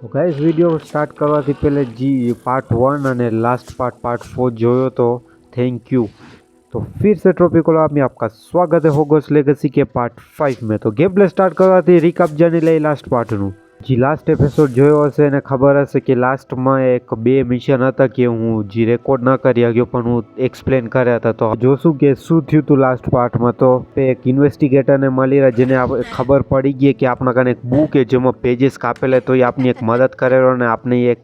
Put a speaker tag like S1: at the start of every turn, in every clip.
S1: તો guys video start કરવાથી પહેલે जी पार्ट 1 અને लास्ट पार्ट 4 જોયો तो थैंक यू। तो फिर से ट्रॉपिकल में आपका स्वागत है हॉगवर्ट्स लेगेसी के पार्ट 5 में। तो गेम प्ले स्टार्ट करवाથી रिकाप जानी લઈ लास्ट पार्टનું। जी लास्ट एपिसोड જોયો હશે અને ખબર હશે કે લાસ્ટમાં એક બે મિશન હતા કે હું જે રેકોર્ડ ન કરી શક્યો પણ હું એક્સપ્લેન કર્યા હતા। તો જોશું કે શું થયું હતું લાસ્ટ પાર્ટમાં। તો એક ઇન્વેસ્ટિગેટરને મળી રહ્યા જેને ખબર પડી ગઈ કે આપણા કાને એક બુક છે જેમાં પેजेस કાપેલા તો એ આપની એક મદદ કરેલો અને આપને એક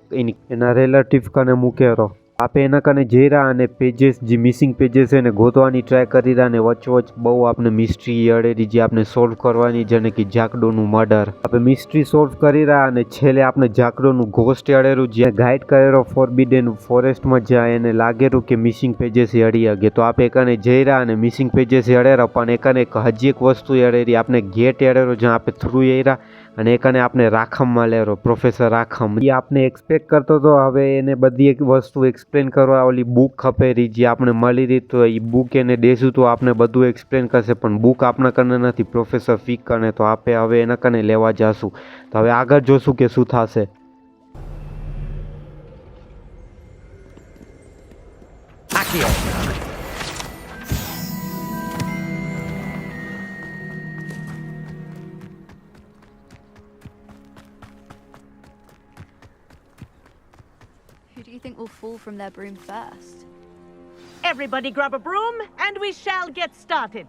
S1: એના રિલેટિવ કને મૂકેલો। आप एना कने जई रहा અને पेजेस जी मिसिंग पेजेस है ने गोतवानी ट्राय करी रहा ने वच बहु आपने मिस्ट्री अड़ेरी जे आपने सोल्व करवानी जने कि जाकडोनु मर्डर आपे मिस्ट्री सोल्व करी रहा અને છેલ્લે આપણે જાકડોનું ઘોસ્ટ અડેરું જે ગાઈડ કરેલો ફોરબિડન ફોરેસ્ટ માં જાય એને લાગેરું કે મિસિંગ पेजेस અડી ગયા। તો આપે કને જઈ રહ્યા અને મિસિંગ पेजेस અડેરા પણ એકને એક હજી એક વસ્તુ અડેરી આપણે ગેટ અડેરો જ્યાં આપે થ્રુ એરા અને એકને આપણે રાખમમાં લેરો પ્રોફેસર રાખમ એ આપણે એક્સપેક્ટ કરતો તો હવે એને બધી એક વસ્તુ एक्सप्लेन करवा ओली बुक खपेरी जे आपने मળી रही तो ये बुक एने देसू तो आपने बधु एक्सप्लेन करशे पण बुक आपना कने नथी प्रोफेसर फीक कने। तो आपे हवे एना कने लेवा जाशू। तो हवे आगळ जोशू के शुं थशे।
S2: Who do you think will fall from their broom first?
S3: Everybody grab a broom and we shall get started.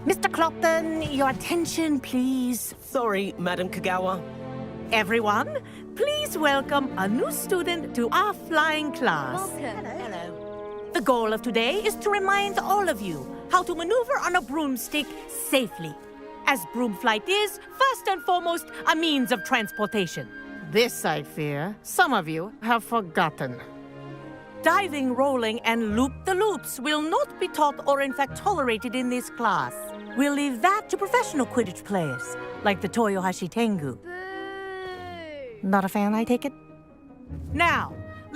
S3: Mr. Clopton, your attention, please.
S4: Sorry, Madam Kagawa.
S3: Everyone, please welcome a new student to our flying class.
S2: Welcome.
S4: Hello.
S3: The goal of today is to remind all of you how to maneuver on a broomstick safely, as broom flight is, first and foremost, a means of transportation.
S5: This, I fear, some of you have forgotten.
S3: Diving, rolling, and loop-the-loops will not be taught or in fact tolerated in this class. We'll leave that to professional Quidditch players, like the Toyohashi Tengu.
S2: Boo!
S5: Not a fan, I take it?
S3: Now,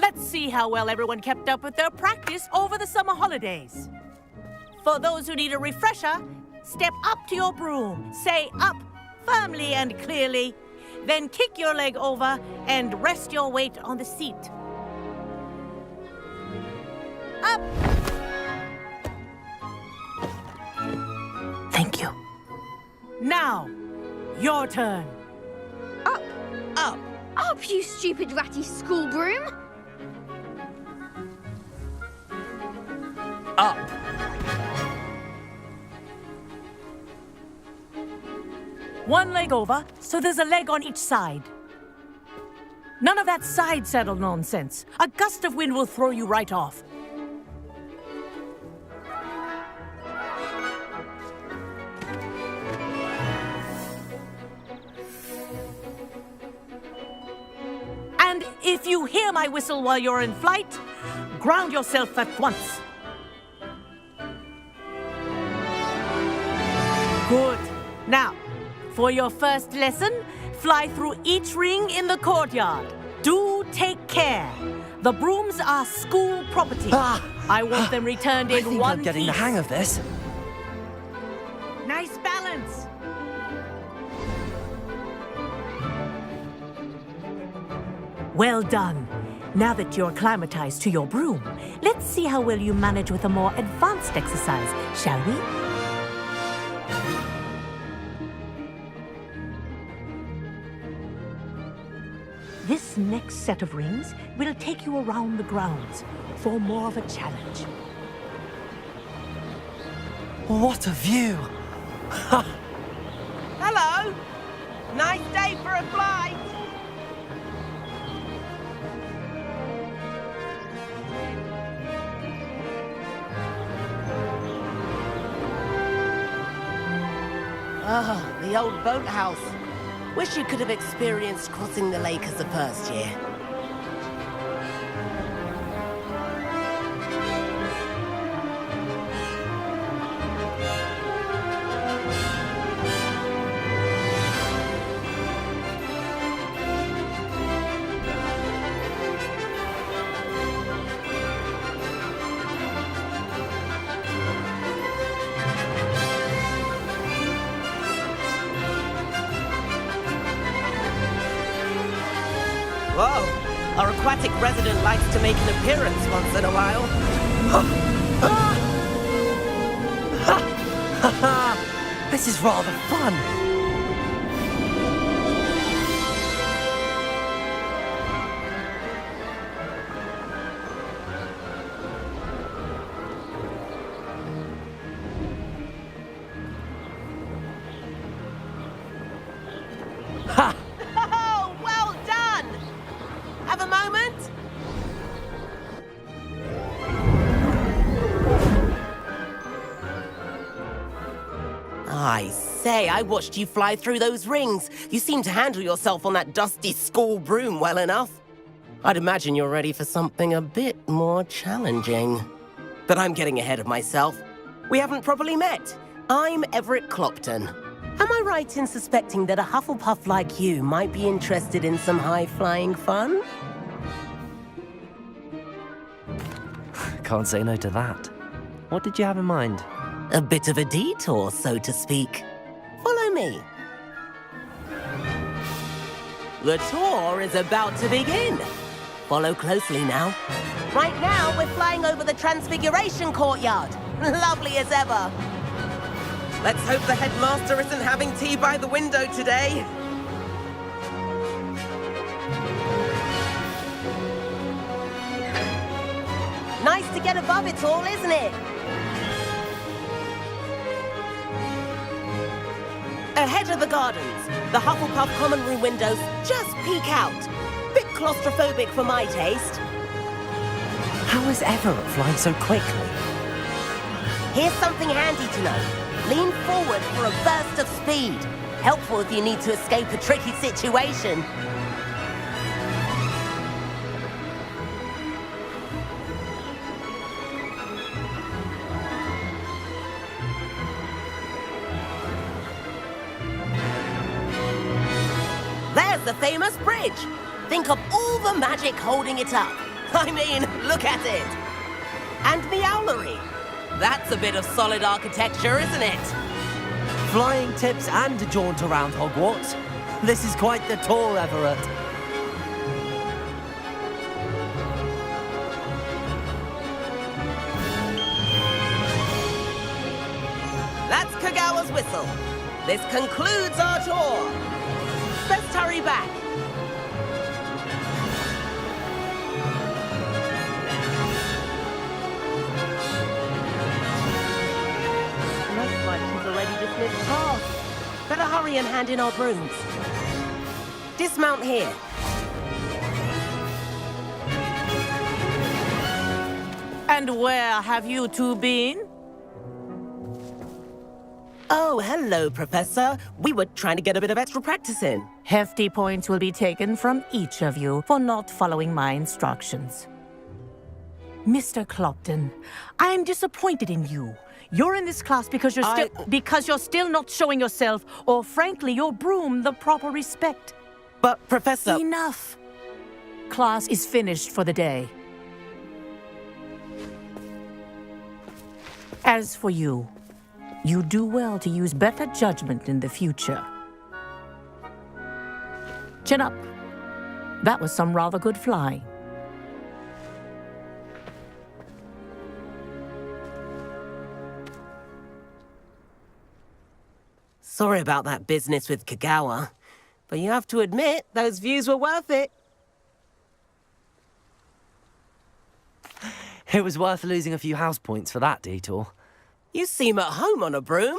S3: let's see how well everyone kept up with their practice over the summer holidays. For those who need a refresher, step up to your broom, say up firmly and clearly, then kick your leg over and rest your weight on the seat. Up! Thank you. Now, your turn.
S2: Up!
S4: Up.
S2: Up, you stupid ratty school broom!
S4: Up.
S3: One leg over, so there's a leg on each side. None of that side saddle nonsense. A gust of wind will throw you right off. And if you hear my whistle while you're in flight, ground yourself at once. Good. Now, for your first lesson, fly through each ring in the courtyard. Do take care. The brooms are school property. I want them returned
S4: I
S3: in
S4: think
S3: one
S4: I'm getting
S3: piece.
S4: the hang of this.
S3: Nice balance. Well done. Now that you're acclimatized to your broom, let's see how well you manage with a more advanced exercise, shall we? This next set of rings will take you around the grounds for more of a challenge.
S4: What a view!
S6: Hello! Nice day for a flight!
S4: Ah, the old boathouse. Wish you could have experienced crossing the lake as a first year.
S6: Whoa! Our aquatic resident likes to make an appearance once in a while.
S7: This is rather fun. Ha!
S6: Oh, well done! Have a moment? I say, I watched you fly through those rings. You seem to handle yourself on that dusty school broom well enough. I'd imagine you're ready for something a bit more challenging. But I'm getting ahead of myself. We haven't properly met. I'm Everett Clopton. Am I right in suspecting that a Hufflepuff like you might be interested in some high-flying fun?
S7: Can't say no to that. What did you have in mind?
S6: A bit of a detour, so to speak. Follow me. The tour is about to begin. Follow closely now. Right now, we're flying over the Transfiguration Courtyard. Lovely as ever. Let's hope the headmaster isn't having tea by the window today. Nice to get above it all, isn't it? Ahead of the gardens, the Hufflepuff common room windows just peek out. Bit claustrophobic for my taste.
S7: How is Everett flying so quickly?
S6: Here's something handy to know. Lean forward for a burst of speed. Helpful if you need to escape a tricky situation. There's the famous bridge. Think of all the magic holding it up. I mean, look at it. And the owlery. That's a bit of solid architecture, isn't it?
S7: Flying tips and a jaunt around Hogwarts. This is quite the tour, Everett.
S6: That's Kagawa's whistle. This concludes our tour. Let's hurry back. Looks like she's already dismissed path. Better hurry and hand in our brooms. Dismount here.
S3: And where have you two been?
S6: Oh, hello, Professor. We were trying to get a bit of extra practice in.
S3: Hefty points will be taken from each of you for not following my instructions. Mr. Clopton, I'm disappointed in you. You're in this class because you're still not showing yourself, or frankly, your broom the proper respect.
S6: But, Professor...
S3: Enough. Class is finished for the day. As for you, you do well to use better judgment in the future. Chin up. That was some rather good flying.
S6: Sorry about that business with Kagawa, but you have to admit, those views were worth it.
S7: It was worth losing a few house points for that detour.
S6: You seem at home on a broom.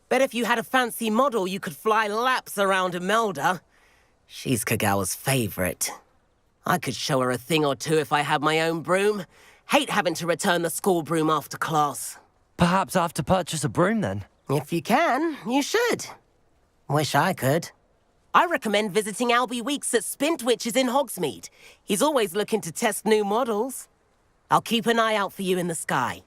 S6: Bet if you had a fancy model, you could fly laps around Imelda. She's Kagawa's favorite. I could show her a thing or two if I had my own broom. Hate having to return the school broom after class.
S7: Perhaps I have to purchase a broom then.
S6: If you can, you should. Wish I could. I recommend visiting Albie Weeks at Spintwitches in Hogsmeade. He's always looking to test new models. I'll keep an eye out for you in the sky.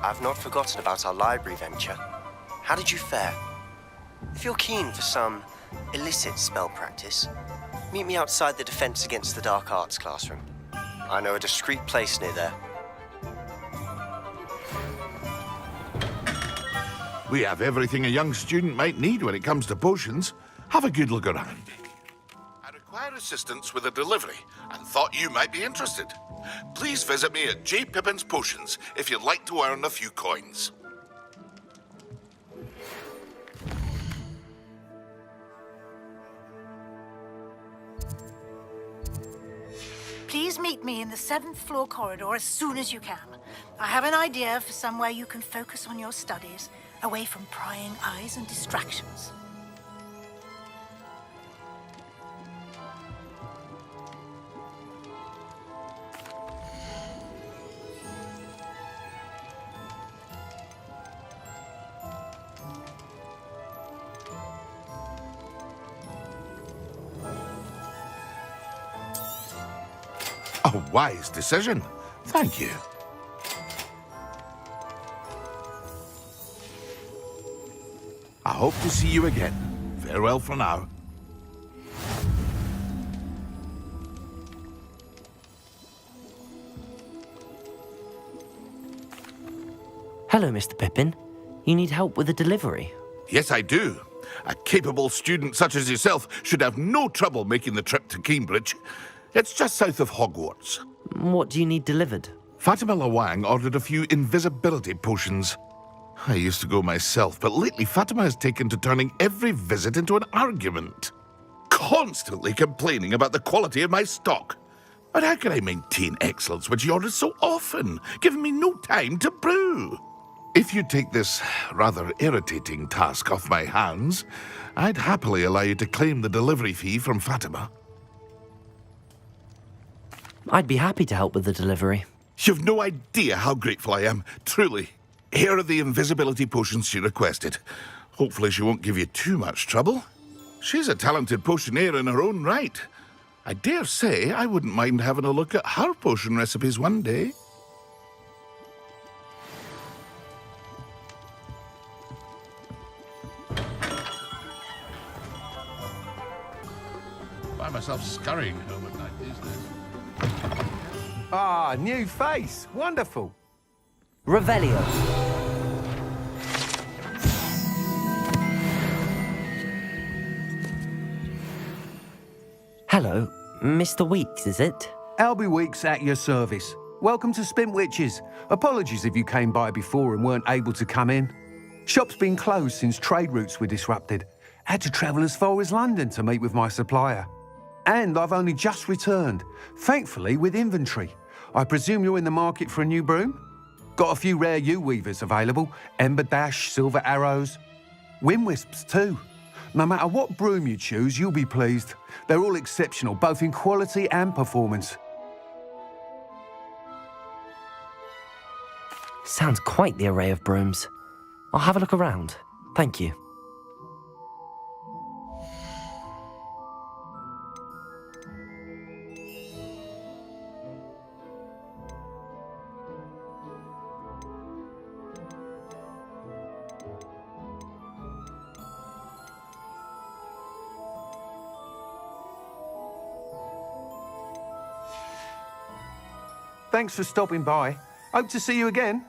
S8: I've not forgotten about our library venture. How did you fare? If you're keen for some illicit spell practice, meet me outside the Defense Against the Dark Arts classroom. I know a discreet place near there.
S9: We have everything a young student might need when it comes to potions. Have a good look around. I require assistance with a delivery and thought you might be interested. Please visit me at J. Pippin's Potions if you'd like to earn a few coins.
S10: Please meet me in the 7th floor corridor as soon as you can. I have an idea for somewhere you can focus on your studies, away from prying eyes and distractions.
S9: A wise decision. Thank you. I hope to see you again. Farewell for now.
S7: Hello, Mr. Pippin. You need help with a delivery?
S9: Yes, I do. A capable student such as yourself should have no trouble making the trip to Cambridge. It's just south of Hogwarts.
S7: What do you need delivered?
S9: Fatima Lawang ordered a few invisibility potions. I used to go myself, but lately Fatima has taken to turning every visit into an argument. Constantly complaining about the quality of my stock. But how can I maintain excellence when she orders so often, giving me no time to brew? If you take this rather irritating task off my hands, I'd happily allow you to claim the delivery fee from Fatima.
S7: I'd be happy to help with the delivery.
S9: You've no idea how grateful I am, truly. Here are the invisibility potions she requested. Hopefully she won't give you too much trouble. She's a talented potioneer in her own right. I dare say I wouldn't mind having a look at her potion recipes one day. I find myself scurrying home at night these days.
S11: Ah, new face. Wonderful.
S7: Revelio. Hello, Mr. Weeks, is it?
S11: Albie Weeks at your service. Welcome to Spint Witches. Apologies if you came by before and weren't able to come in. Shop's been closed since trade routes were disrupted. Had to travel as far as London to meet with my supplier. And I've only just returned, thankfully with inventory. I presume you're in the market for a new broom? Got a few rare yew-weavers available, Ember Dash, Silver Arrows, Wind Wisps too. No matter what broom you choose, you'll be pleased. They're all exceptional, both in quality and performance.
S7: Sounds quite the array of brooms. I'll have a look around. Thank you.
S11: Thanks for stopping by. Hope to see you again.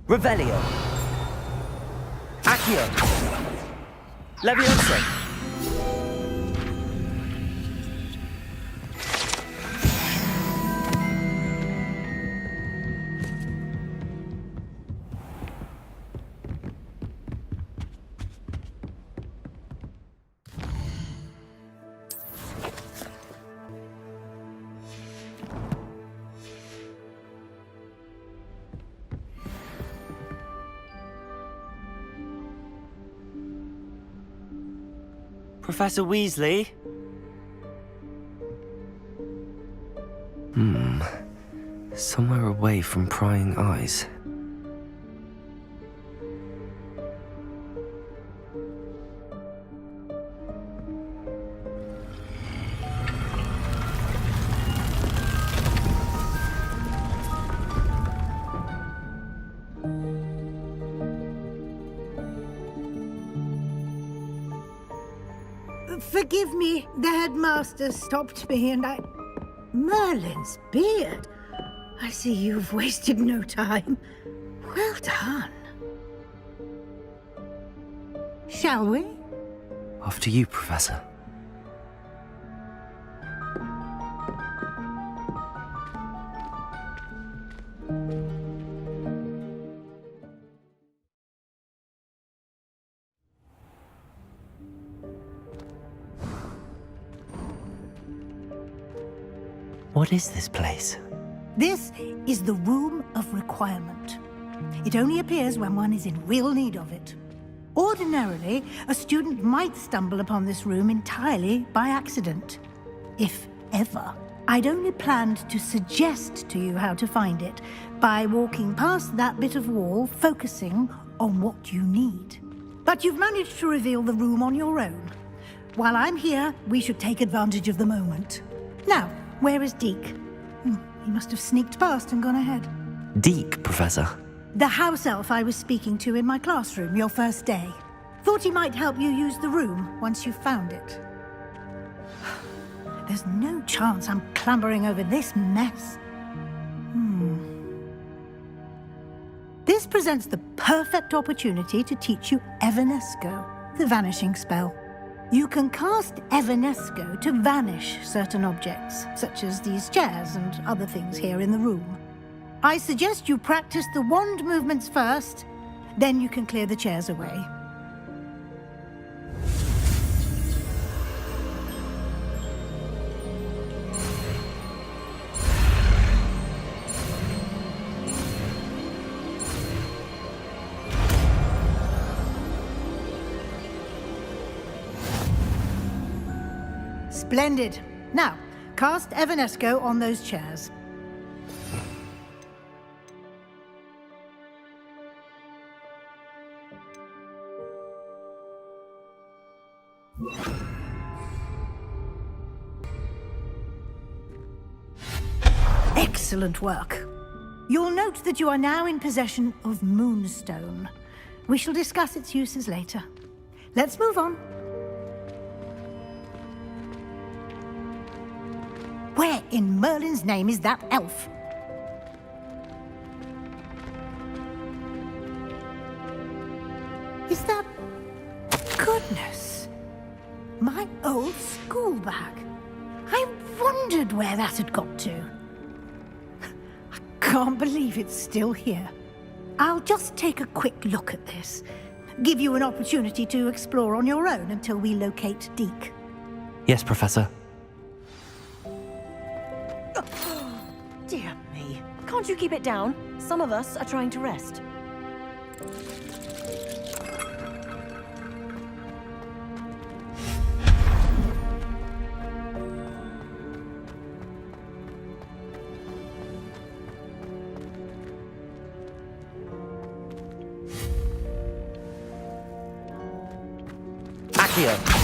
S7: Revelio. Accio. Leviosa. Professor Weasley?
S6: Somewhere away from prying eyes.
S10: Forgive me, the headmaster stopped me and I... Merlin's beard. I see you've wasted no time. Well done. Shall we?
S6: After you, Professor. What is this place?
S10: This is the Room of Requirement. It only appears when one is in real need of it. Ordinarily, a student might stumble upon this room entirely by accident. If ever. I'd only planned to suggest to you how to find it by walking past that bit of wall, focusing on what you need. But you've managed to reveal the room on your own. While I'm here, we should take advantage of the moment. Now, where is Deke? He must have sneaked past and gone ahead.
S6: Deke, Professor.
S10: The house elf I was speaking to in my classroom your first day. Thought he might help you use the room once you found it. There's no chance I'm clambering over this mess. This presents the perfect opportunity to teach you Evanesco, the vanishing spell. You can cast Evanesco to vanish certain objects, such as these chairs and other things here in the room. I suggest you practice the wand movements first, then you can clear the chairs away. Splendid. Now, cast Evanesco on those chairs. Excellent work. You'll note that you are now in possession of Moonstone. We shall discuss its uses later. Let's move on. Where in Merlin's name is that elf? Is that... Goodness! My old school bag. I wondered where that had got to. I can't believe it's still here. I'll just take a quick look at this. Give you an opportunity to explore on your own until we locate Deke.
S6: Yes, Professor.
S12: Dear me. Can't you keep it down? Some of us are trying to rest.
S7: Accio.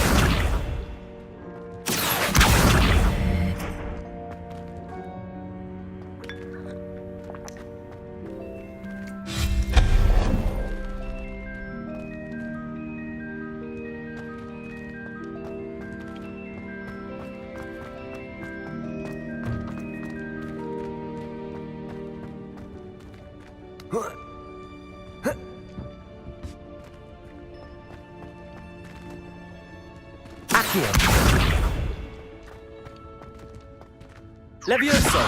S7: Levioso!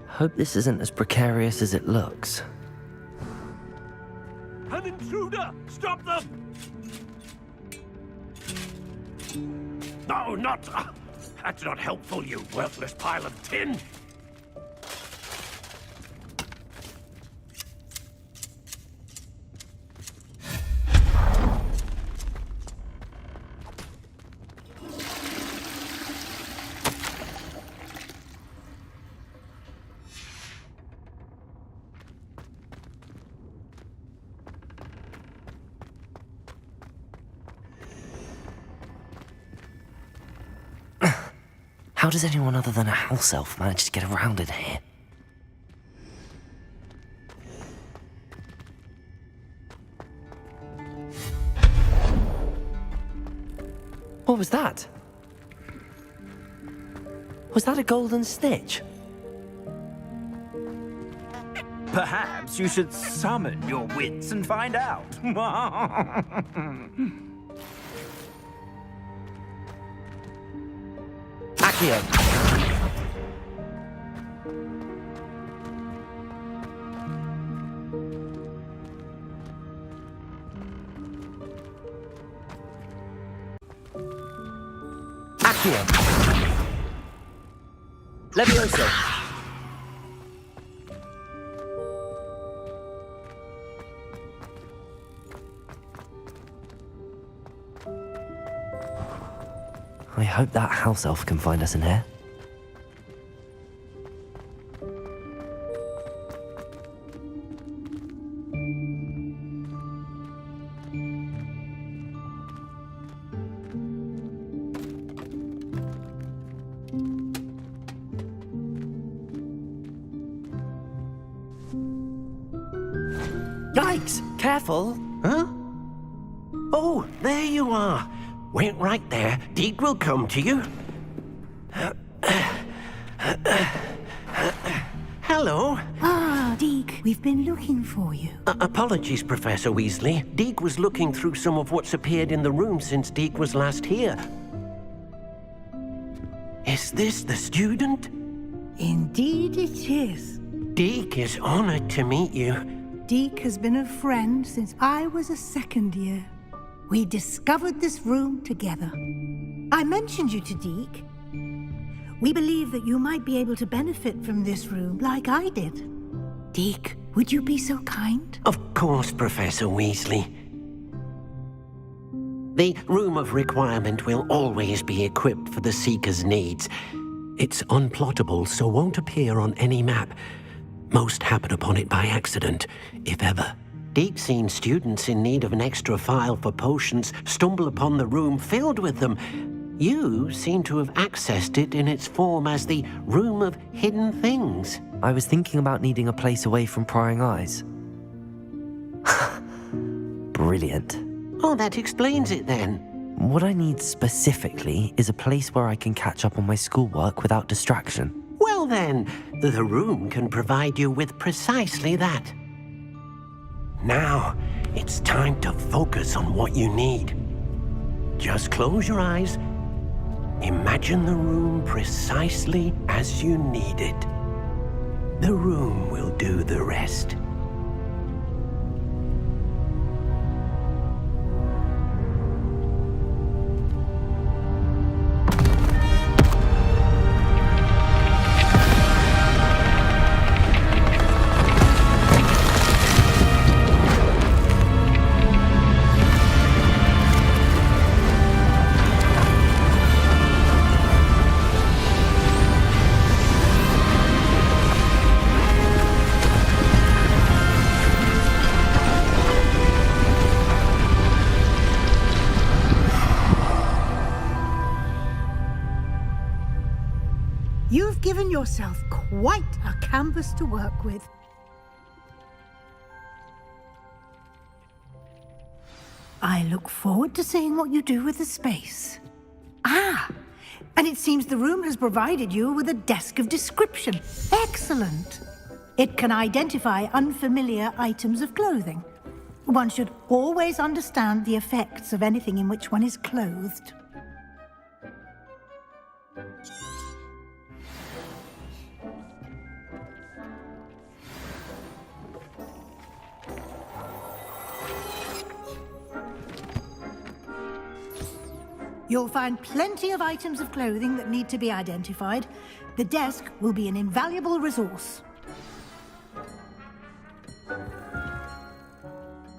S6: Hope this isn't as precarious as it looks.
S13: An intruder! Stop them! No, not... that's not helpful, you worthless pile of tin.
S7: How does anyone other than a house elf manage to get around in here? What was that? Was that a golden snitch?
S14: Perhaps you should summon your wits and find out.
S7: Accio! Accio! Levioso! I hope that house elf can find us in here.
S6: Yikes! Careful! Huh? Oh, there you are. Wait right there. Deek will come to you. Hello.
S10: Ah, Deek, we've been looking for you.
S6: Apologies, Professor Weasley. Deek was looking through some of what's appeared in the room since Deek was last here. Is this the student?
S10: Indeed it is.
S6: Deek is honored to meet you.
S10: Deek has been a friend since I was a second year. We discovered this room together. I mentioned you to Deek. We believe that you might be able to benefit from this room like I did. Deek, would you be so kind?
S6: Of course, Professor Weasley. The Room of Requirement will always be equipped for the Seeker's needs. It's unplottable, so won't appear on any map. Most happen upon it by accident, if ever. Deek's seen students in need of an extra file for potions stumble upon the room filled with them. You seem to have accessed it in its form as the Room of Hidden Things.
S7: I was thinking about needing a place away from prying eyes. Brilliant.
S6: Oh, that explains it then.
S7: What I need specifically is a place where I can catch up on my schoolwork without distraction.
S6: Well then, the room can provide you with precisely that. Now, it's time to focus on what you need. Just close your eyes. Imagine the room precisely as you need it. The room will do the rest.
S10: You've given yourself quite a canvas to work with. I look forward to seeing what you do with the space. Ah, and it seems the room has provided you with a desk of description. Excellent. It can identify unfamiliar items of clothing. One should always understand the effects of anything in which one is clothed. You'll find plenty of items of clothing that need to be identified. The desk will be an invaluable resource.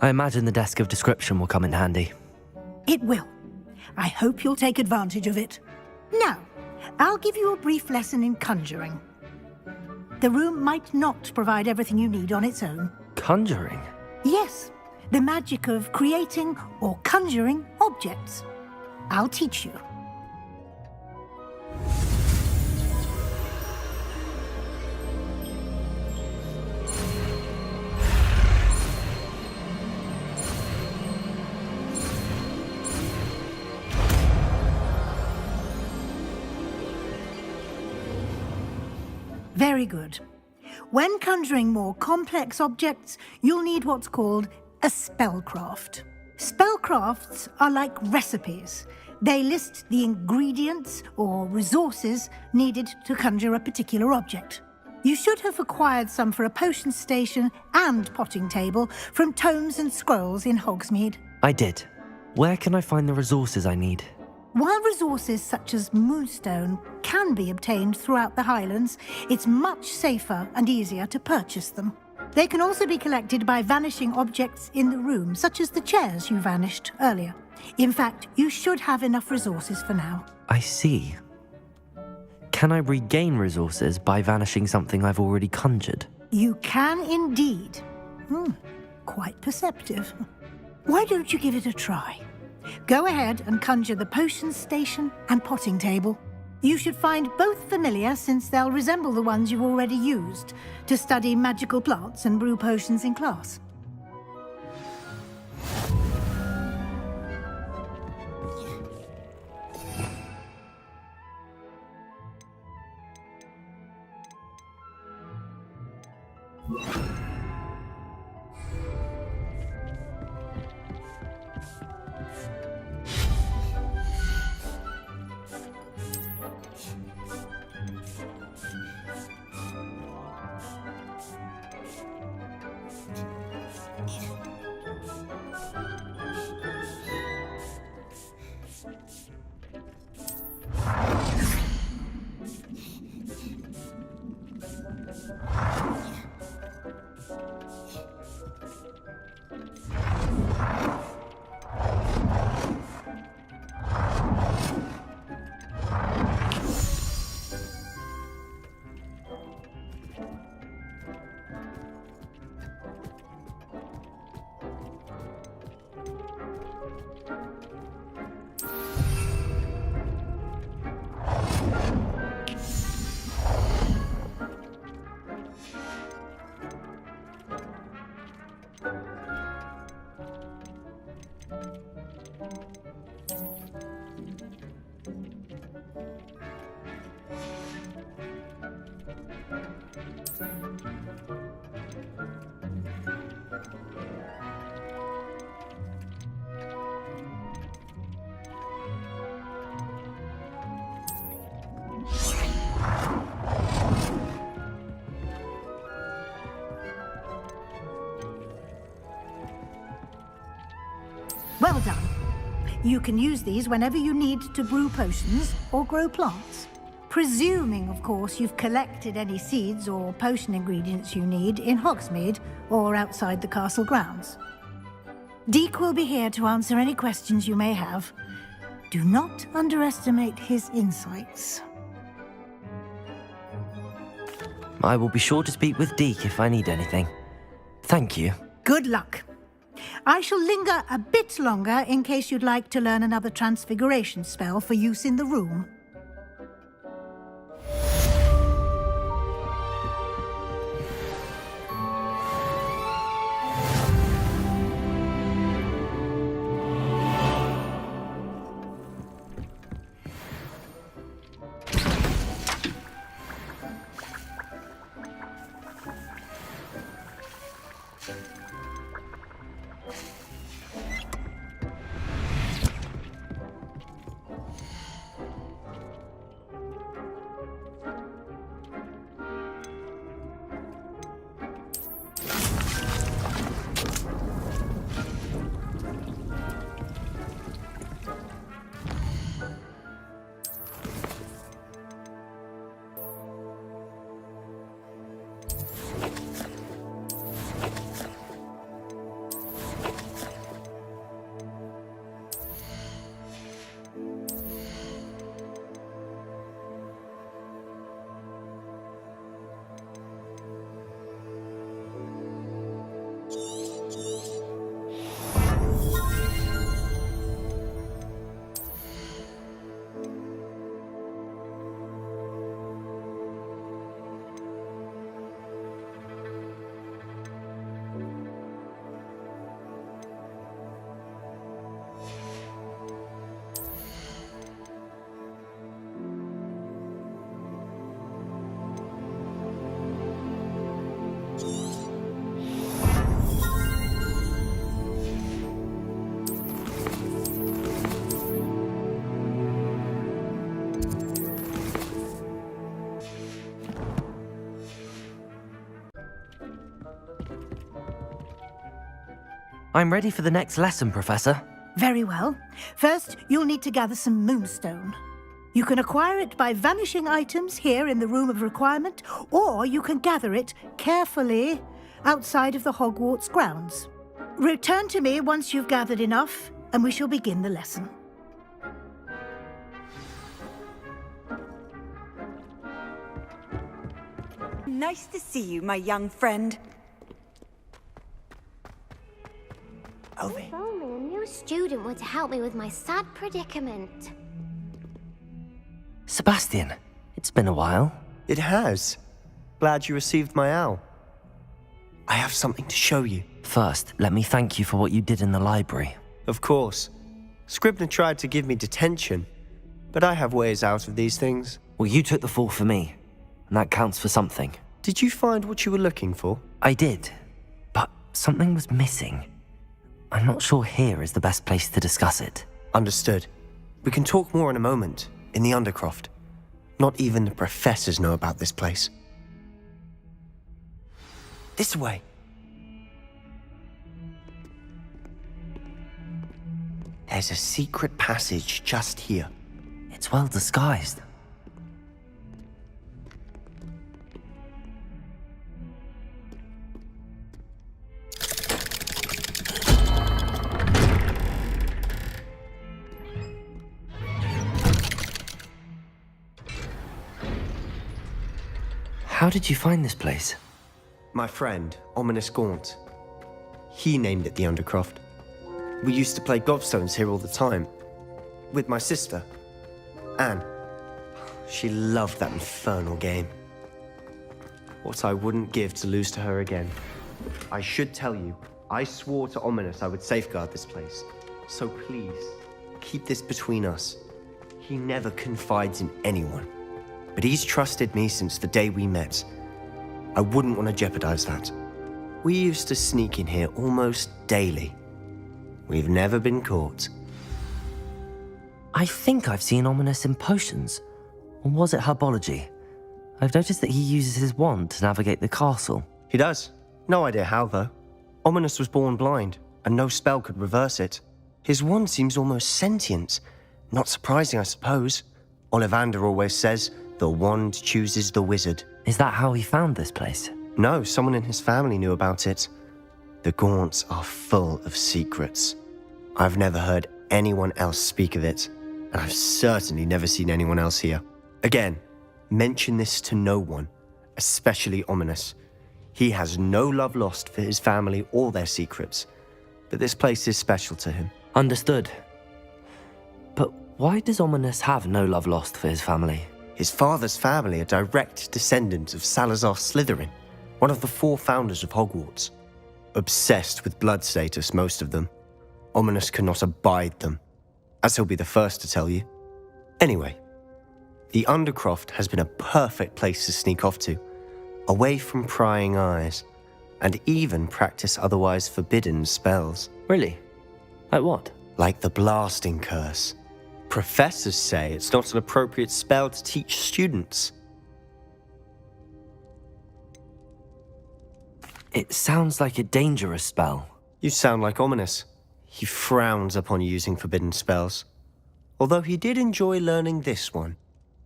S7: I imagine the desk of description will come in handy.
S10: It will. I hope you'll take advantage of it. Now, I'll give you a brief lesson in conjuring. The room might not provide everything you need on its own.
S7: Conjuring?
S10: Yes, the magic of creating or conjuring objects. I'll teach you. Very good. When conjuring more complex objects, you'll need what's called a spellcraft. Spellcrafts are like recipes. They list the ingredients or resources needed to conjure a particular object. You should have acquired some for a potion station and potting table from tomes and scrolls in Hogsmeade.
S7: I did. Where can I find the resources I need?
S10: While resources such as moonstone can be obtained throughout the Highlands, it's much safer and easier to purchase them. They can also be collected by vanishing objects in the room, such as the chairs you vanished earlier. In fact, you should have enough resources for now.
S7: I see. Can I regain resources by vanishing something I've already conjured?
S10: You can indeed. Quite perceptive. Why don't you give it a try? Go ahead and conjure the potion station and potting table. You should find both familiar, since they'll resemble the ones you've already used to study magical plants and brew potions in class. Well done. You can use these whenever you need to brew potions or grow plants. Presuming, of course, you've collected any seeds or potion ingredients you need in Hogsmeade or outside the castle grounds. Deek will be here to answer any questions you may have. Do not underestimate his insights.
S7: I will be sure to speak with Deek if I need anything. Thank you.
S10: Good luck. I shall linger a bit longer in case you'd like to learn another transfiguration spell for use in the room.
S7: I'm ready for the next lesson, Professor.
S10: Very well. First, you'll need to gather some moonstone. You can acquire it by vanishing items here in the Room of Requirement, or you can gather it carefully outside of the Hogwarts grounds. Return to me once you've gathered enough, and we shall begin the lesson.
S15: Nice to see you, my young friend.
S16: If only a new student were to help me with my sad predicament.
S7: Sebastian, it's been a while.
S8: It has. Glad you received my owl. I have something to show you.
S7: First, let me thank you for what you did in the library.
S8: Of course. Scribner tried to give me detention, but I have ways out of these things.
S7: Well, you took the fall for me, and that counts for something.
S8: Did you find what you were looking for?
S7: I did, but something was missing. I'm not sure here is the best place to discuss it.
S8: Understood. We can talk more in a moment, in the Undercroft. Not even the professors know about this place. This way. There's a secret passage just here.
S7: It's well disguised. How did you find this place?
S8: My friend, Ominous Gaunt. He named it the Undercroft. We used to play gobstones here all the time. With my sister, Anne. She loved that infernal game. What I wouldn't give to lose to her again. I should tell you, I swore to Ominous I would safeguard this place. So please, keep this between us. He never confides in anyone. But he's trusted me since the day we met. I wouldn't want to jeopardize that. We used to sneak in here almost daily. We've never been caught.
S7: I think I've seen Ominous in potions. Or was it herbology? I've noticed that he uses his wand to navigate the castle.
S8: He does. No idea how, though. Ominous was born blind, and no spell could reverse it. His wand seems almost sentient. Not surprising, I suppose. Ollivander always says, the wand chooses the wizard.
S7: Is that how he found this place?
S8: No, someone in his family knew about it. The Gaunts are full of secrets. I've never heard anyone else speak of it, and I've certainly never seen anyone else here. Again, mention this to no one, especially Ominous. He has no love lost for his family or their secrets, but this place is special to him.
S7: Understood. But why does Ominous have no love lost for his family?
S8: His father's family are direct descendants of Salazar Slytherin, one of the 4 founders of Hogwarts. Obsessed with blood status, most of them. Ominous cannot abide them, as he'll be the first to tell you. Anyway, the Undercroft has been a perfect place to sneak off to, away from prying eyes, and even practice otherwise forbidden spells.
S7: Really? Like what?
S8: Like the blasting curse. Professors say it's not an appropriate spell to teach students.
S7: It sounds like a dangerous spell.
S8: You sound like Ominous. He frowns upon using forbidden spells. Although he did enjoy learning this one.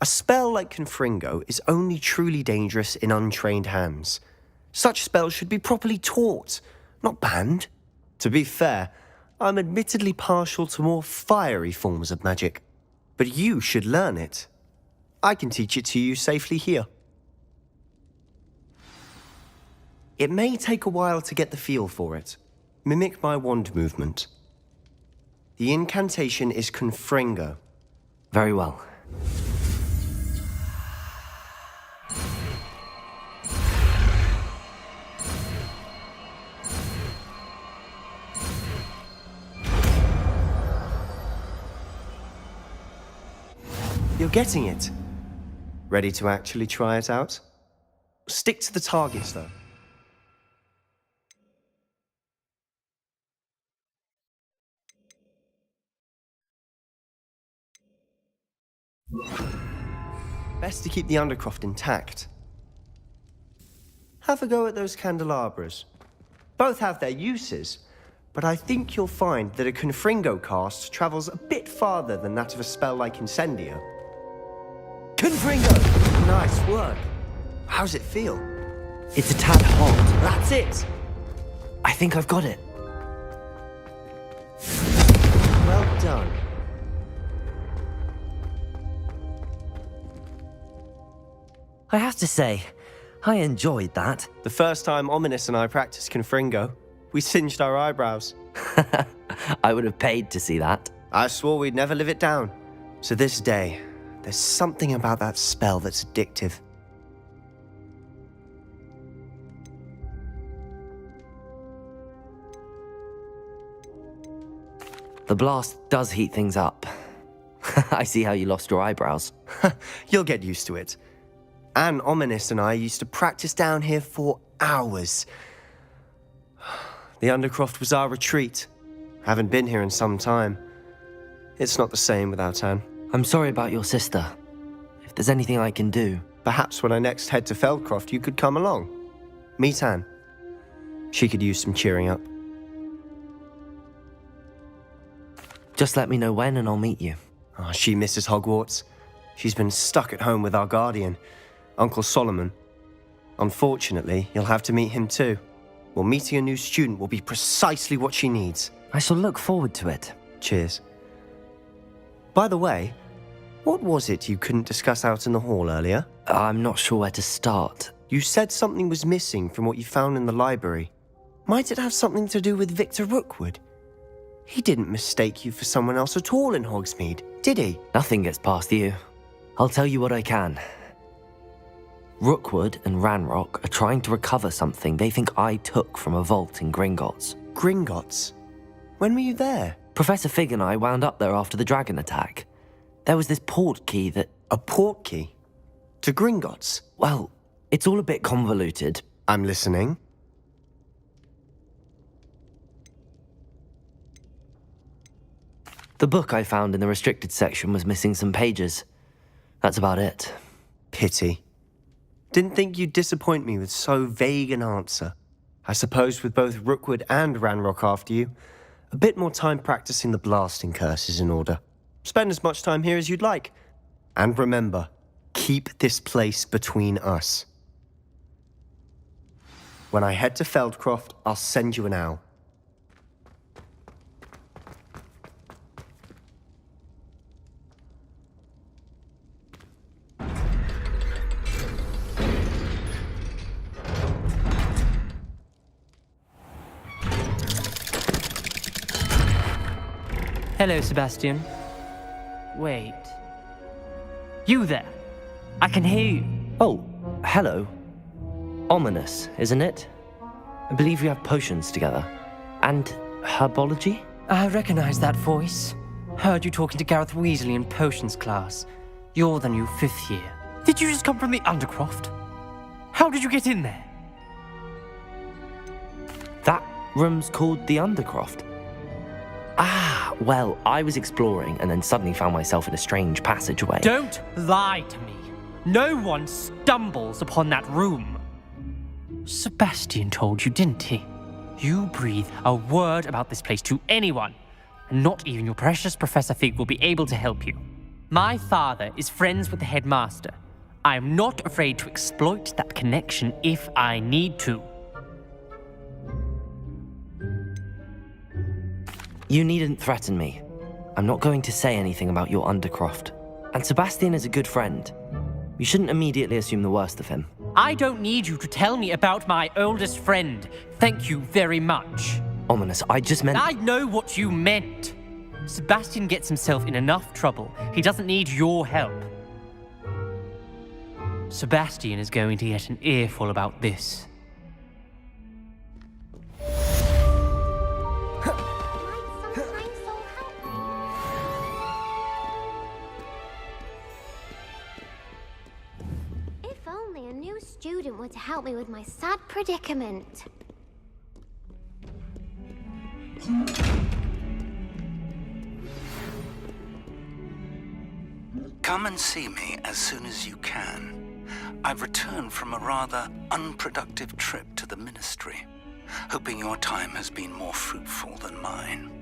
S8: A spell like Confringo is only truly dangerous in untrained hands. Such spells should be properly taught, not banned. To be fair, I'm admittedly partial to more fiery forms of magic. But you should learn it. I can teach it to you safely here. It may take a while to get the feel for it. Mimic my wand movement. The incantation is Confringo.
S7: Very well.
S8: You're getting it. Ready to actually try it out? Stick to the targets, though. Best to keep the Undercroft intact. Have a go at those candelabras. Both have their uses, but I think you'll find that a Confringo cast travels a bit farther than that of a spell like Incendio. Confringo! Nice work. How's it feel?
S7: It's a tad hot.
S8: That's it!
S7: I think I've got it.
S8: Well done.
S7: I have to say, I enjoyed that.
S8: The first time Ominous and I practiced Confringo, we singed our eyebrows.
S7: I would have paid to see that.
S8: I swore we'd never live it down. So this day, there's something about that spell that's addictive.
S7: The blast does heat things up. I see how you lost your eyebrows.
S8: You'll get used to it. Anne, Ominous and I used to practice down here for hours. The Undercroft was our retreat. Haven't been here in some time. It's not the same without Anne.
S7: I'm sorry about your sister. If there's anything I can do...
S8: Perhaps when I next head to Feldcroft, you could come along. Meet Anne. She could use some cheering up.
S7: Just let me know when and I'll meet you.
S8: Oh, she misses Hogwarts. She's been stuck at home with our guardian, Uncle Solomon. Unfortunately, you'll have to meet him too. Well, meeting a new student will be precisely what she needs.
S7: I shall look forward to it.
S8: Cheers. By the way, what was it you couldn't discuss out in the hall earlier?
S7: I'm not sure where to start.
S8: You said something was missing from what you found in the library. Might it have something to do with Victor Rookwood? He didn't mistake you for someone else at all in Hogsmeade, did he?
S7: Nothing gets past you. I'll tell you what I can. Rookwood and Ranrock are trying to recover something they think I took from a vault in Gringotts.
S8: Gringotts? When were you there?
S7: Professor Fig and I wound up there after the dragon attack. There was this port key that...
S8: A port key? To Gringotts?
S7: Well, it's all a bit convoluted.
S8: I'm listening.
S7: The book I found in the restricted section was missing some pages. That's about it.
S8: Pity. Didn't think you'd disappoint me with so vague an answer. I suppose with both Rookwood and Ranrock after you, a bit more time practicing the blasting curse is in order. Spend as much time here as you'd like. And remember, keep this place between us. When I head to Feldcroft, I'll send you an owl.
S17: Hello, Sebastian. Wait. You there? I can hear you.
S7: Oh, hello. Ominous, isn't it? I believe we have potions together. And herbology?
S17: I recognize that voice. Heard you talking to Gareth Weasley in potions class. You're the new 5th year. Did you just come from the Undercroft? How did you get in there?
S7: That room's called the Undercroft. Ah, well, I was exploring and then suddenly found myself in a strange passageway.
S17: Don't lie to me. No one stumbles upon that room. Sebastian told you, didn't he? You breathe a word about this place to anyone, and not even your precious Professor Fig will be able to help you. My father is friends with the headmaster. I am not afraid to exploit that connection if I need to.
S7: You needn't threaten me. I'm not going to say anything about your Undercroft. And Sebastian is a good friend. You shouldn't immediately assume the worst of him.
S17: I don't need you to tell me about my oldest friend. Thank you very much.
S7: Ominous, I just meant...
S17: I know what you meant. Sebastian gets himself in enough trouble. He doesn't need your help. Sebastian is going to get an earful about this.
S16: If only a new student were to help me with my sad predicament.
S18: Come and see me as soon as you can. I've returned from a rather unproductive trip to the Ministry. hoping your time has been more fruitful than mine.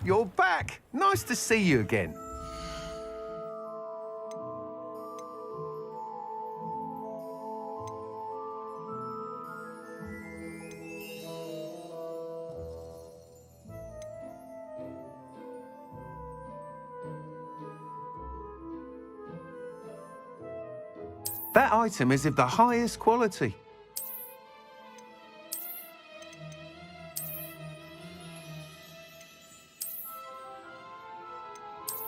S11: You're back! Nice to see you again. That item is of the highest quality.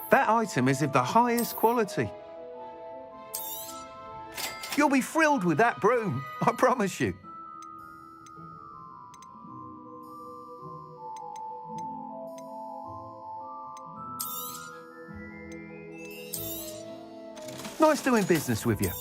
S11: That item is of the highest quality. You'll be thrilled with that broom, I promise you. Nice doing business with you.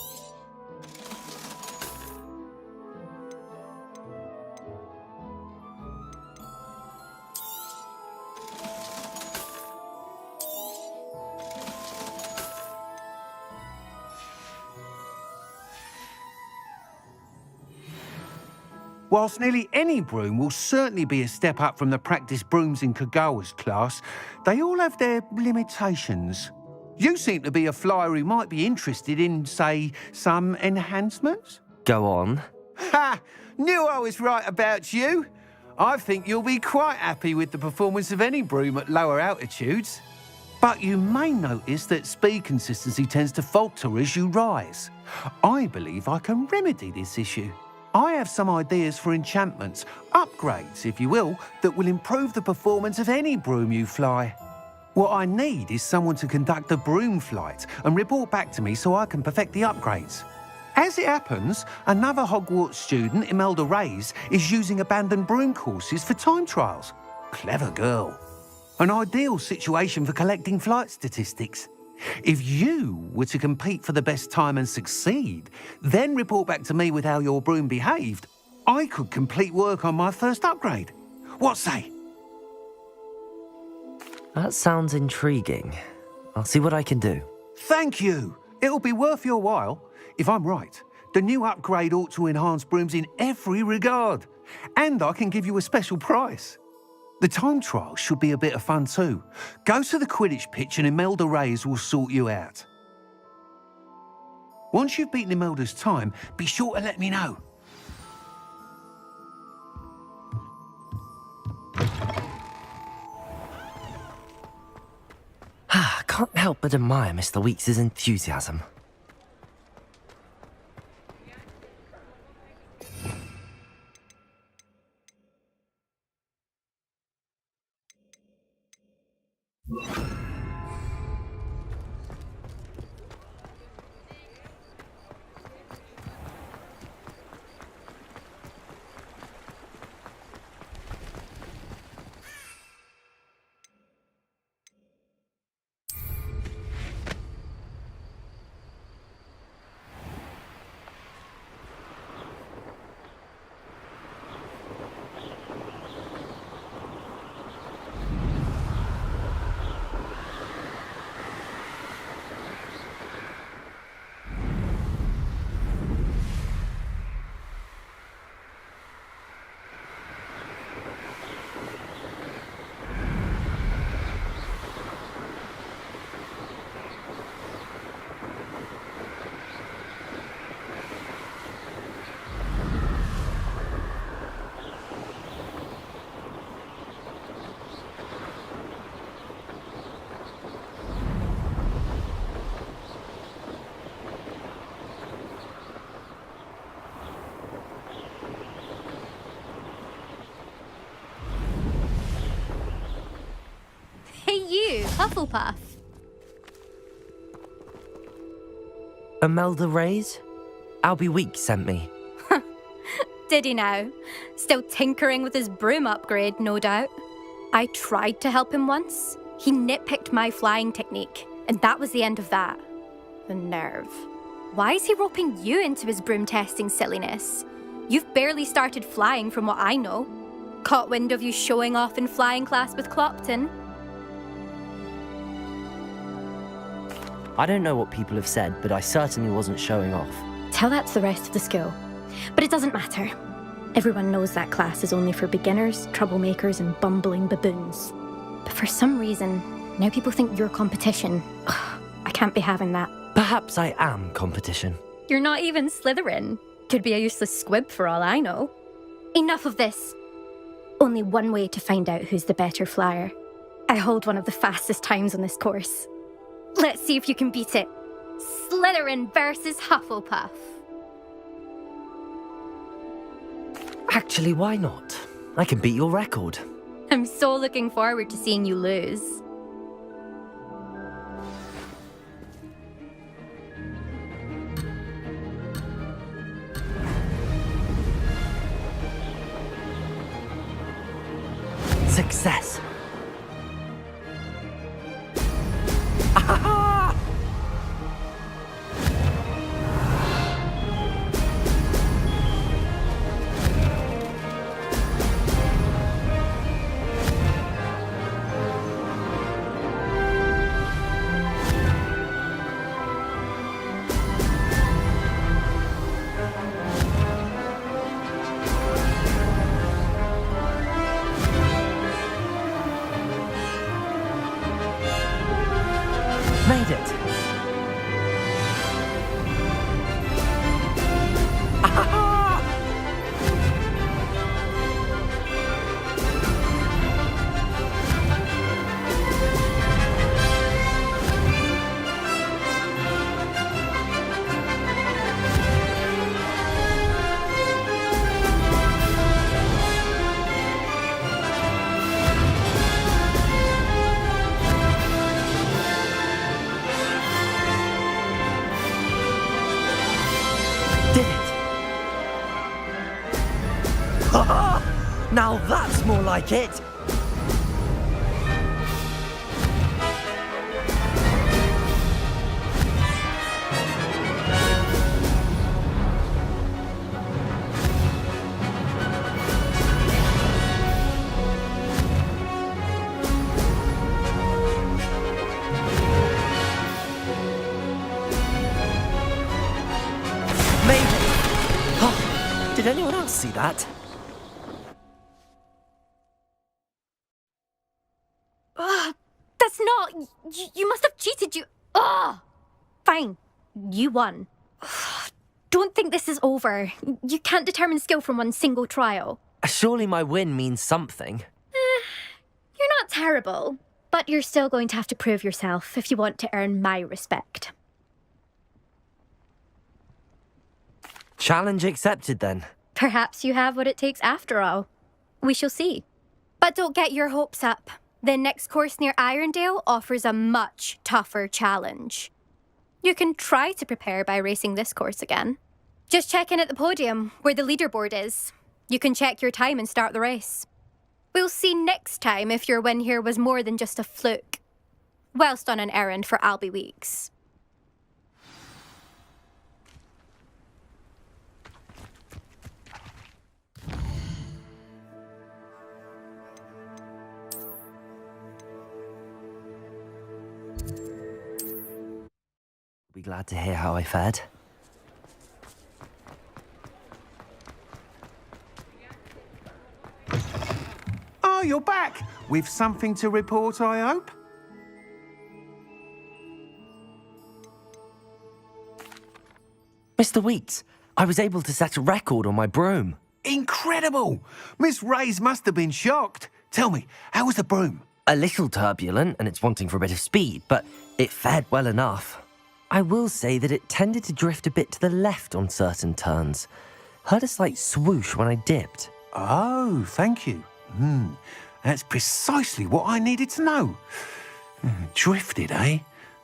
S11: Whilst nearly any broom will certainly be a step up from the practice brooms in Kagawa's class, they all have their limitations. You seem to be a flyer who might be interested in, say, some enhancements?
S7: Go on.
S11: Ha! Knew I was right about you. I think you'll be quite happy with the performance of any broom at lower altitudes. But you may notice that speed consistency tends to falter as you rise. I believe I can remedy this issue. I have some ideas for enchantments, upgrades, if you will, that will improve the performance of any broom you fly. What I need is someone to conduct a broom flight and report back to me so I can perfect the upgrades. As it happens, another Hogwarts student, Imelda Reyes, is using abandoned broom courses for time trials. Clever girl. An ideal situation for collecting flight statistics. If you were to compete for the best time and succeed, then report back to me with how your broom behaved, I could complete work on my first upgrade. What say?
S7: That sounds intriguing. I'll see what I can do.
S11: Thank you. It'll be worth your while. If I'm right, the new upgrade ought to enhance brooms in every regard. And I can give you a special price. The time trial should be a bit of fun too. Go to the Quidditch pitch and Imelda Reyes will sort you out. Once you've beaten Imelda's time, be sure to let me know.
S7: Can't help but admire Mr. Weeks' enthusiasm.
S19: Hufflepuff.
S7: Imelda Reyes? Albie Weeks sent me.
S19: Did he now? Still tinkering with his broom upgrade, no doubt. I tried to help him once. He nitpicked my flying technique, and that was the end of that. The nerve. Why is he roping you into his broom testing silliness? You've barely started flying from what I know. Caught wind of you showing off in flying class with Clopton.
S7: I don't know what people have said, but I certainly wasn't showing off.
S19: Tell that to the rest of the school. But it doesn't matter. Everyone knows that class is only for beginners, troublemakers, and bumbling baboons. But for some reason, now people think you're competition. Ugh, I can't be having that.
S7: Perhaps I am competition.
S19: You're not even Slytherin. Could be a useless squib for all I know. Enough of this. Only one way to find out who's the better flyer. I hold one of the fastest times on this course. Let's see if you can beat it. Slytherin versus Hufflepuff.
S7: Actually, why not? I can beat your record.
S19: I'm so looking forward to seeing you lose.
S7: Success. Made it. Did it! Now that's more like it! Did anyone else see that?
S19: That's not... You must have cheated, you... Fine. You won. Don't think this is over. You can't determine skill from one single trial.
S7: Surely my win means something.
S19: You're not terrible, but you're still going to have to prove yourself if you want to earn my respect.
S7: Challenge accepted, then.
S19: Perhaps you have what it takes after all. We shall see. But don't get your hopes up. The next course near Irondale offers a much tougher challenge. You can try to prepare by racing this course again. Just check in at the podium, where the leaderboard is. You can check your time and start the race. We'll see next time if your win here was more than just a fluke. Whilst on an errand for Albie Weeks.
S7: Be glad to hear how I fared.
S11: Oh, you're back! With something to report, I hope?
S7: Mr. Weeks, I was able to set a record on my broom.
S11: Incredible! Miss Reyes must have been shocked. Tell me, how was the broom?
S7: A little turbulent, and it's wanting for a bit of speed, but it fared well enough. I will say that it tended to drift a bit to the left on certain turns. Heard a slight swoosh when I dipped.
S11: Oh, thank you. That's precisely what I needed to know. Drifted, eh?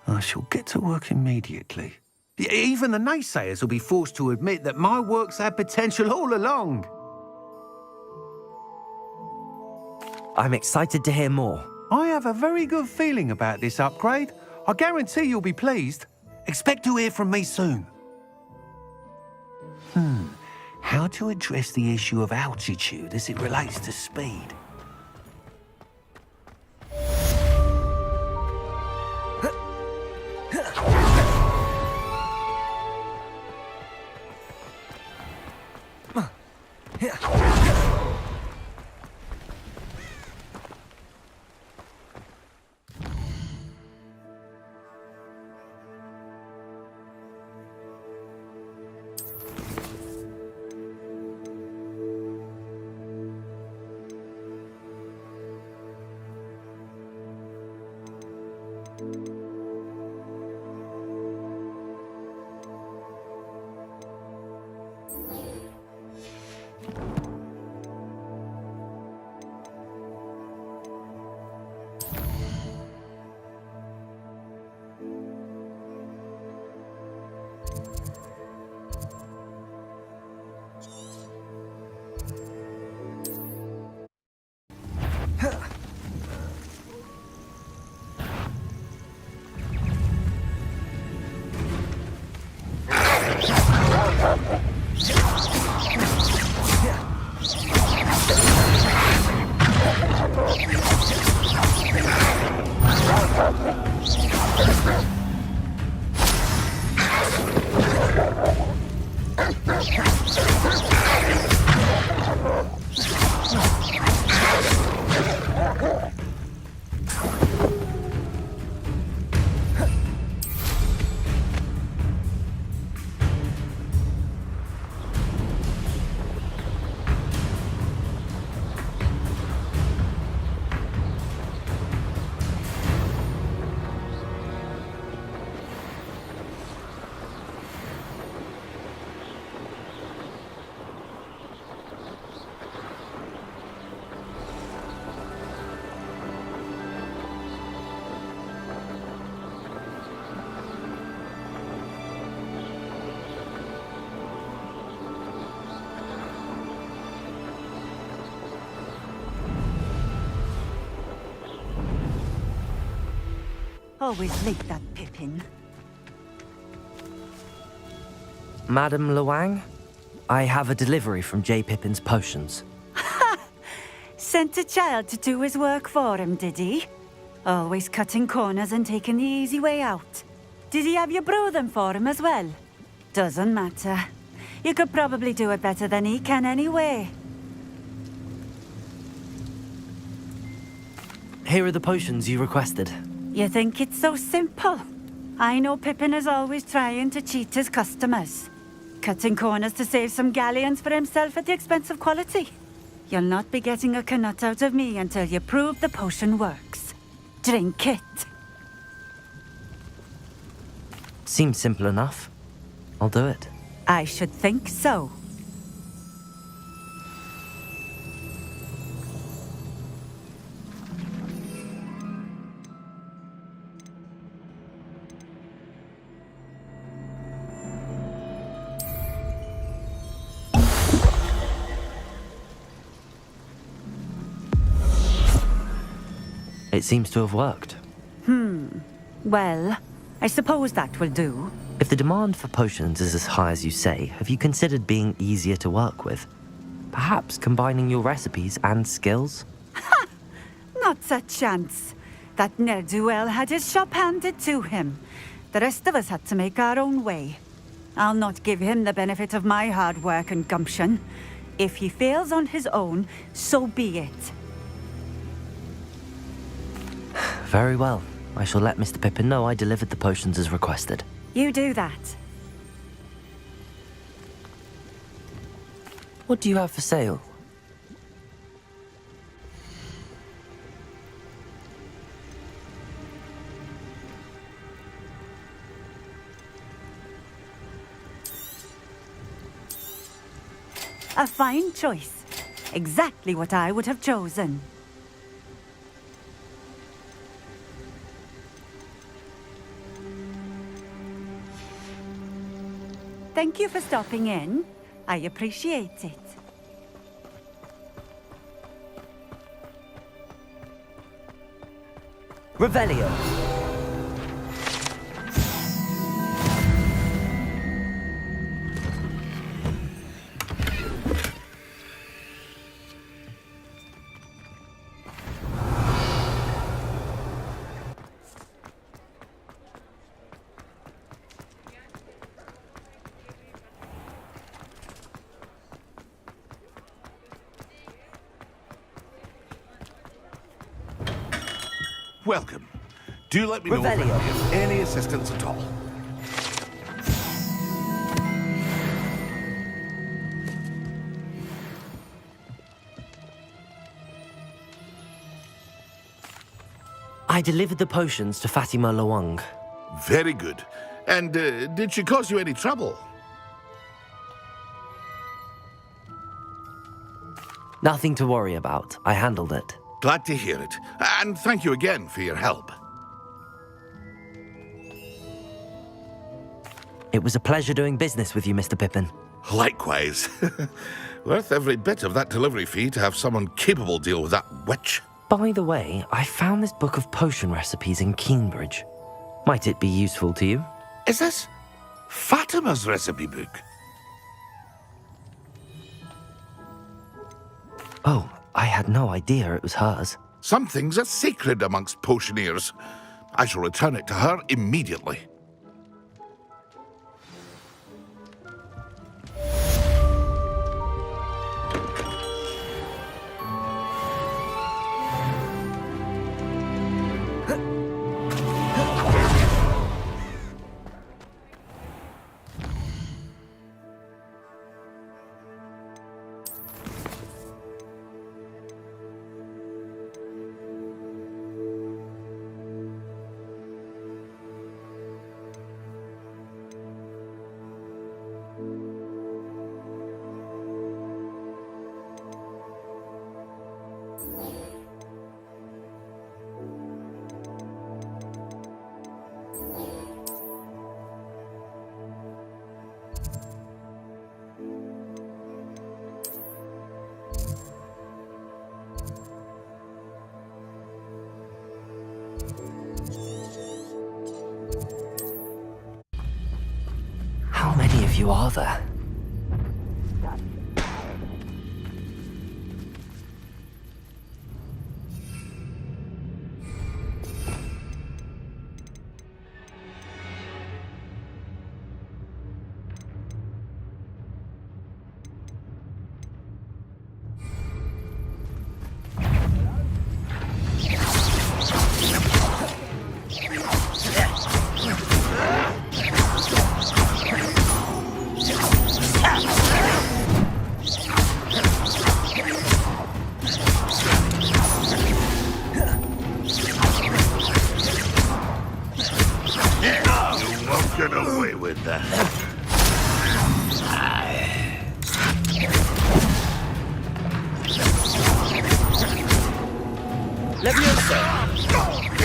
S11: I shall get to work immediately. Even the naysayers will be forced to admit that my work's had potential all along.
S7: I'm excited to hear more.
S11: I have a very good feeling about this upgrade. I guarantee you'll be pleased. Expect to hear from me soon. How to address the issue of altitude as it relates to speed?
S15: Always late, that Pippin.
S7: Madam Luang, I have a delivery from J. Pippin's potions.
S15: Sent a child to do his work for him, did he? Always cutting corners and taking the easy way out. Did he have you brew them for him as well? Doesn't matter. You could probably do it better than he can anyway.
S7: Here are the potions you requested.
S15: You think it's so simple? I know Pippin is always trying to cheat his customers. Cutting corners to save some galleons for himself at the expense of quality. You'll not be getting a canut out of me until you prove the potion works. Drink it.
S7: Seems simple enough. I'll do it.
S15: I should think so.
S7: It seems to have worked.
S15: Well, I suppose that will do.
S7: If the demand for potions is as high as you say, have you considered being easier to work with? Perhaps combining your recipes and skills?
S15: Not a chance. That ne'er-do-well had his shop handed to him. The rest of us had to make our own way. I'll not give him the benefit of my hard work and gumption. If he fails on his own, so be it.
S7: Very well. I shall let Mr. Pippin know I delivered the potions as requested.
S15: You do that.
S7: What do you have for sale?
S15: A fine choice. Exactly what I would have chosen. Thank you for stopping in. I appreciate it.
S7: Revelio.
S9: Welcome. Do let me know if I can give any assistance at all.
S7: I delivered the potions to Fatima Lawang.
S9: Very good. And did she cause you any trouble?
S7: Nothing to worry about. I handled it.
S9: Glad to hear it. And thank you again for your help.
S7: It was a pleasure doing business with you, Mr. Pippin.
S9: Likewise. Worth every bit of that delivery fee to have someone capable deal with that witch.
S7: By the way, I found this book of potion recipes in Keenbridge. Might it be useful to you?
S9: Is this Fatima's recipe book?
S7: Oh, I had no idea it was hers.
S9: Some things are sacred amongst potioneers. I shall return it to her immediately.
S7: How many of you are there?
S9: Get away with that.
S7: Levioso!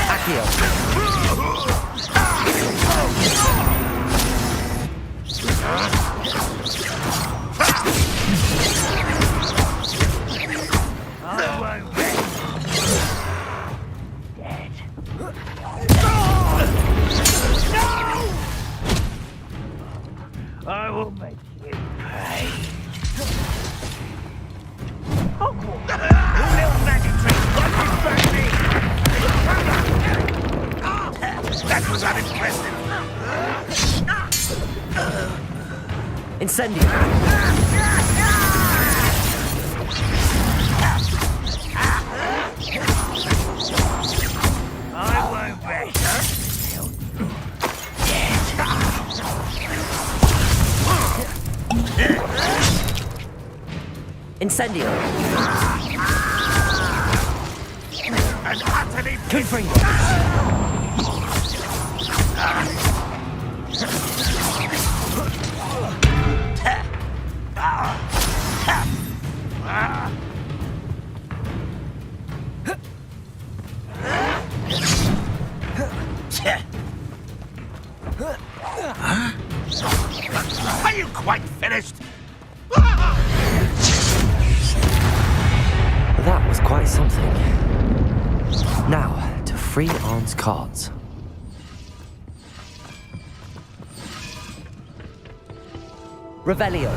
S7: Accio!
S13: I will make you pay. Hogwarts! Little magic trick! What is me? That was unimpressive.
S7: Incendio!
S13: I won't rest.
S7: Incendio!
S13: An utterly
S7: Confringo!
S13: Are you quite finished?
S7: That was quite something. Now, to free Arn's cards. Revelio.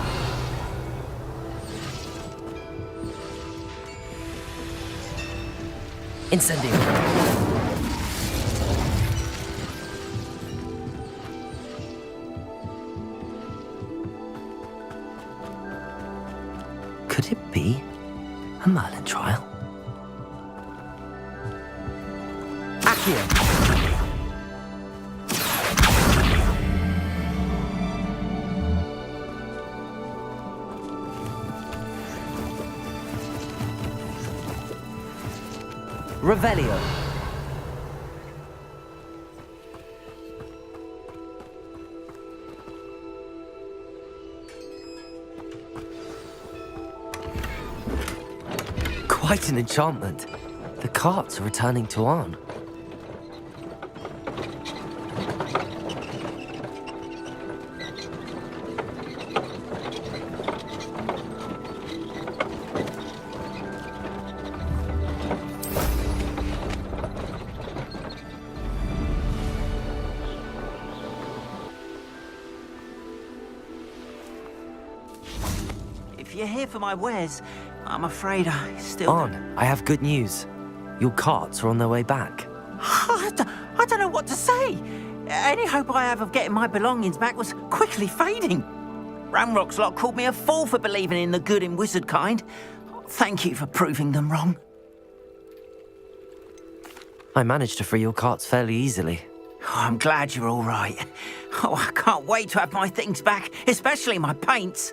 S7: Incendio. Could it be a Merlin trial? Accio. Revelio. Quite an enchantment. The carts are returning to Arn.
S14: If you're here for my wares, I'm afraid I still...
S7: Arn, I have good news. Your carts are on their way back.
S14: I don't know what to say. Any hope I have of getting my belongings back was quickly fading. Ramrock's lot called me a fool for believing in the good in wizard kind. Thank you for proving them wrong.
S7: I managed to free your carts fairly easily.
S14: Oh, I'm glad you're all right. Oh, I can't wait to have my things back, especially my paints.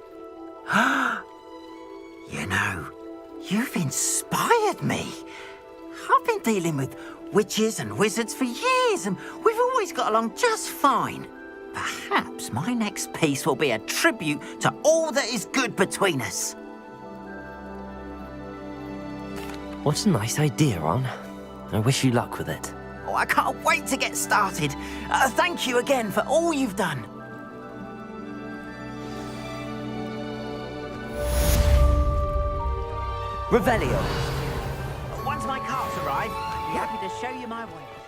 S14: You know, you've inspired me. I've been dealing with witches and wizards for years, and we've always got along just fine. Perhaps my next piece will be a tribute to all that is good between us.
S7: What a nice idea, Arn. I wish you luck with it.
S14: Oh, I can't wait to get started. Thank you again for all you've done.
S7: Revelio.
S14: Once my carts arrive, I'll be happy to show you my way.